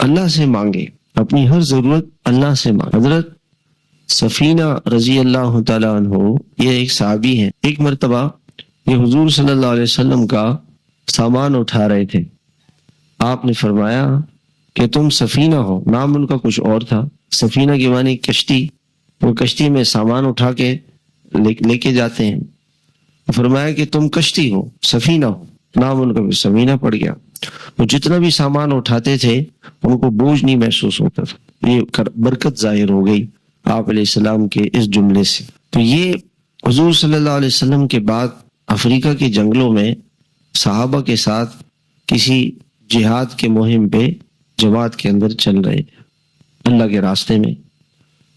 اللہ سے مانگے، اپنی ہر ضرورت اللہ سے مانگے۔ حضرت سفینہ رضی اللہ تعالیٰ عنہ یہ ایک صحابی ہیں، ایک مرتبہ یہ حضور صلی اللہ علیہ وسلم کا سامان اٹھا رہے تھے۔ آپ نے فرمایا کہ تم سفینہ ہو، نام ان کا کچھ اور تھا۔ سفینہ کی معنی کشتی، وہ کشتی میں سامان اٹھا کے لے کے جاتے ہیں۔ فرمایا کہ تم کشتی ہو، سفینہ ہو، نام ان کا بھی سفینہ پڑ گیا۔ وہ جتنا بھی سامان اٹھاتے تھے ان کو بوجھ نہیں محسوس ہوتا تھا۔ یہ برکت ظاہر ہو گئی آپ علیہ السلام کے اس جملے سے۔ تو یہ حضور صلی اللہ علیہ وسلم کے بعد افریقہ کے جنگلوں میں صحابہ کے ساتھ کسی جہاد کے مہم پہ جماعت کے اندر چل رہے اللہ کے راستے میں،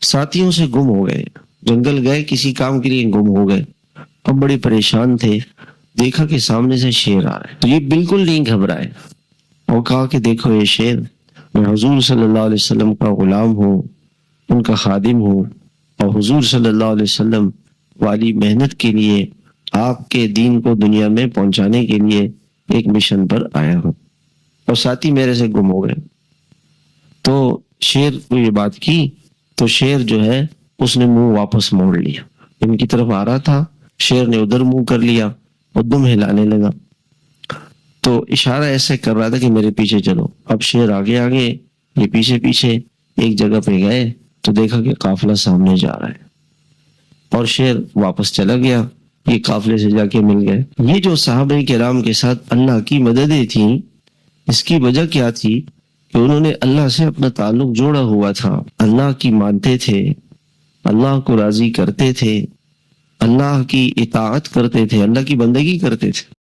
ساتھیوں سے گم ہو گئے، جنگل گئے کسی کام کے لیے، گم ہو گئے۔ اب بڑے پریشان تھے، دیکھا کہ سامنے سے شیر آ رہا ہے، تو یہ بالکل نہیں گھبرائے اور کہا کہ دیکھو یہ شیر، میں حضور صلی اللہ علیہ وسلم کا غلام ہوں، ان کا خادم ہوں، اور حضور صلی اللہ علیہ وسلم والی محنت کے لیے آپ کے دین کو دنیا میں پہنچانے کے لیے ایک مشن پر آیا ہوں، اور ساتھی میرے سے گم ہو گئے۔ تو شیر کو یہ بات کی تو شیر جو ہے اس نے منہ واپس موڑ لیا، ان کی طرف آ رہا تھا، شیر نے ادھر منہ کر لیا اور دم ہلانے لگا، تو اشارہ ایسے کر رہا تھا کہ میرے پیچھے چلو۔ اب شیر آگے آگے، یہ پیچھے پیچھے، ایک جگہ پہ گئے تو دیکھا کہ قافلہ سامنے جا رہا ہے، اور شیر واپس چلا گیا، یہ قافلے سے جا کے مل گئے۔ یہ جو صحابہ کرام کے ساتھ اللہ کی مددیں تھیں، اس کی وجہ کیا تھی کہ انہوں نے اللہ سے اپنا تعلق جوڑا ہوا تھا، اللہ کی مانتے تھے، اللہ کو راضی کرتے تھے، اللہ کی اطاعت کرتے تھے، اللہ کی بندگی کرتے تھے۔